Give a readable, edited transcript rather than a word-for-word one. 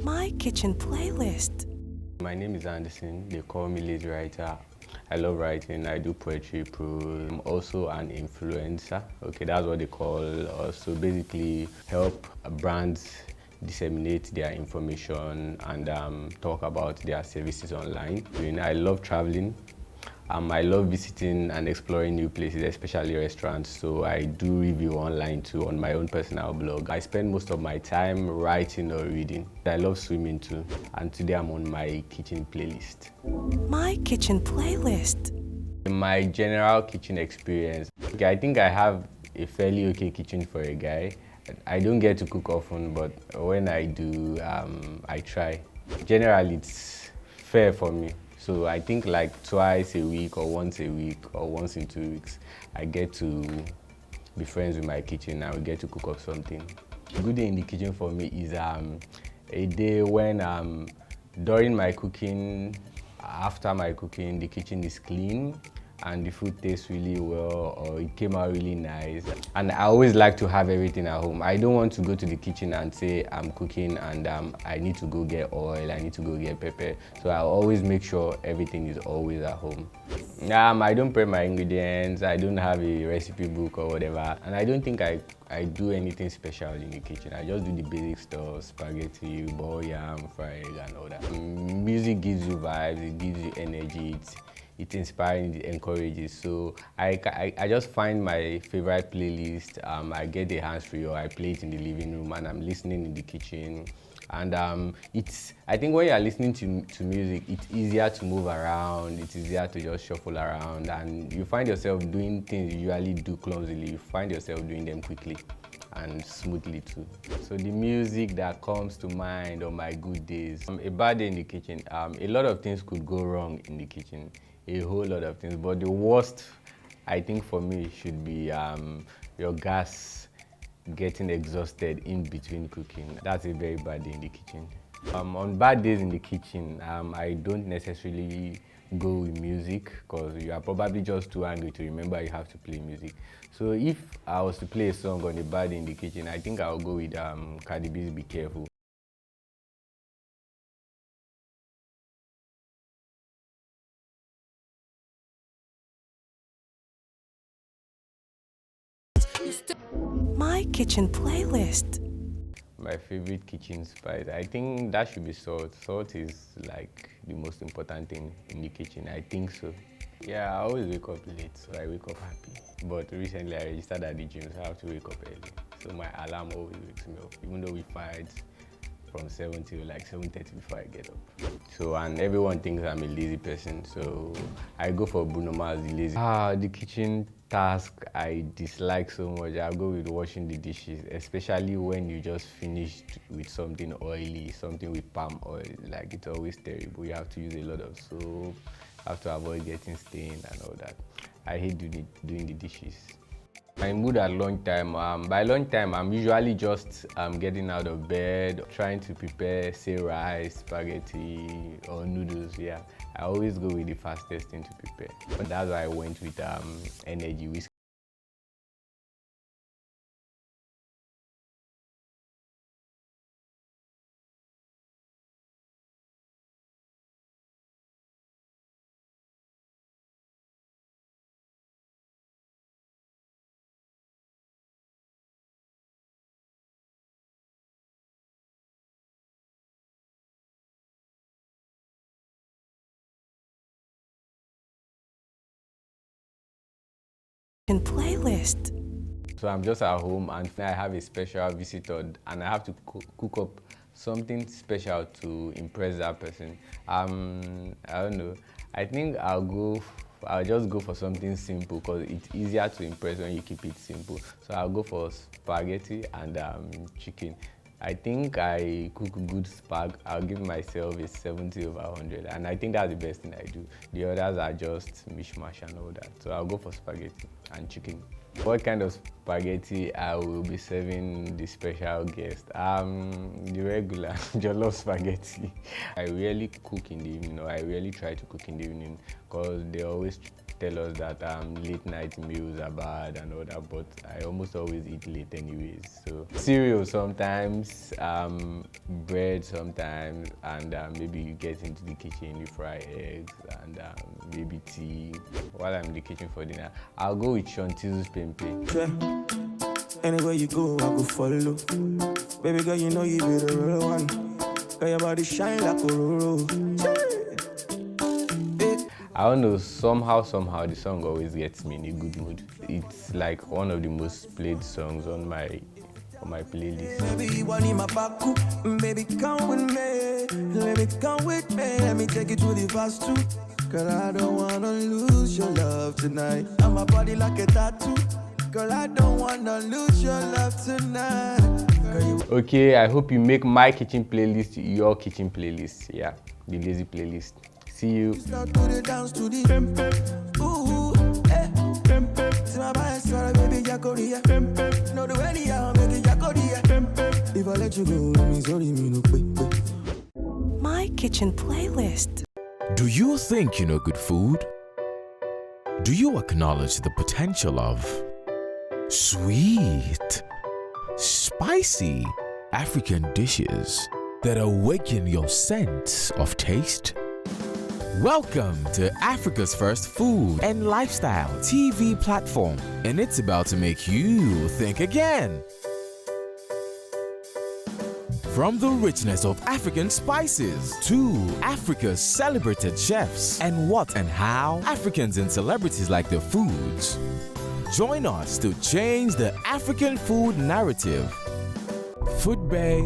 My Kitchen Playlist. My name is Anderson. They call me Lazy Writer. I love writing. I do poetry, prose. I'm also an influencer. Okay, that's what they call us. So basically, help brands disseminate their information and talk about their services online. I love traveling. I love visiting and exploring new places, especially restaurants. So I do review online too on my own personal blog. I spend most of my time writing or reading. I love swimming too. And today I'm on my kitchen playlist. My Kitchen Playlist. In my general kitchen experience, okay, I think I have a fairly okay kitchen for a guy. I don't get to cook often, but when I do, I try. Generally, it's fair for me. So I think like twice a week or once a week or once in 2 weeks, I get to be friends with my kitchen and we get to cook up something. A good day in the kitchen for me is a day when during my cooking, after my cooking, the kitchen is clean and the food tastes really well or it came out really nice. And I always like to have everything at home. I don't want to go to the kitchen and say I'm cooking and I need to go get oil, I need to go get pepper. So I always make sure everything is always at home. I don't prep my ingredients, I don't have a recipe book or whatever. And I don't think I do anything special in the kitchen. I just do the basic stuff, spaghetti, boil yam, fry egg and all that. Music gives you vibes, it gives you energy. It's inspiring, it encourages. So I just find my favorite playlist. I get the hands-free or I play it in the living room and I'm listening in the kitchen. And I think when you're listening to music, it's easier to move around, it's easier to just shuffle around and you find yourself doing things you usually do clumsily, you find yourself doing them quickly and smoothly too. So the music that comes to mind on my good days. A bad day in the kitchen, a lot of things could go wrong in the kitchen, a whole lot of things, but the worst I think for me should be your gas getting exhausted in between cooking. That's a very bad day in the kitchen. On bad days in the kitchen, I don't necessarily go with music because you are probably just too angry to remember you have to play music. So if I was to play a song on a bad day in the kitchen, I think I'll go with Cardi B's Be Careful. My Kitchen Playlist. My favorite kitchen spice, I think that should be salt. Salt is like the most important thing in the kitchen. I think so. Yeah, I always wake up late, so I wake up happy. But recently I registered at the gym, so I have to wake up early. So my alarm always wakes me up, even though we fight from 7 till like 7:30 before I get up. So, and everyone thinks I'm a lazy person, so I go for Bruno Mars, the lazy. The kitchen task I dislike so much, I'll go with washing the dishes, especially when you just finished with something oily, something with palm oil. Like it's always terrible. You have to use a lot of soap, have to avoid getting stained and all that. I hate doing the dishes. My mood at lunchtime, by lunchtime I'm usually just getting out of bed, trying to prepare, say rice, spaghetti or noodles, yeah. I always go with the fastest thing to prepare. But that's why I went with energy whiskey. Playlist. So I'm just at home and I have a special visitor and I have to cook up something special to impress that person. I don't know. I think I'll just go for something simple because it's easier to impress when you keep it simple. So I'll go for spaghetti and chicken. I think I cook good spag. I'll give myself a 70 over 100 and I think that's the best thing I do. The others are just mishmash and all that. So I'll go for spaghetti and chicken. What kind of spaghetti I will be serving the special guest? The regular jollof spaghetti. I rarely cook in the evening or I rarely try to cook in the evening because they always tell us that late night meals are bad and all that, but I almost always eat late anyways. So cereal sometimes, bread sometimes, and maybe you get into the kitchen, you fry eggs, and maybe tea. While I'm in the kitchen for dinner, I'll go with Shanti's Pempe. Anywhere you go, I go follow. Baby girl, you know you be the real one. Got your body shine like a roro. I don't know, somehow the song always gets me in a good mood. It's like one of the most played songs on my playlist. Baby, you want in my back, baby, come with me. Let me come with me. Let me take you to the fast too. Girl, I don't wanna lose your love tonight. And my body like a tattoo. Girl, I don't wanna lose your love tonight. Okay, I hope you make my kitchen playlist your kitchen playlist. Yeah, the lazy playlist. See you. Start to the dance to the ooh, see my body sorry, baby, Jacoria. No, the way you make it Jacoria. If I let you go, it means only me no quick. My Kitchen Playlist. Do you think you know good food? Do you acknowledge the potential of sweet, spicy African dishes that awaken your sense of taste? Welcome to Africa's first food and lifestyle TV platform, and it's about to make you think again. From the richness of African spices to Africa's celebrated chefs and what and how Africans and celebrities like their foods. Join us to change the African food narrative. Food Bay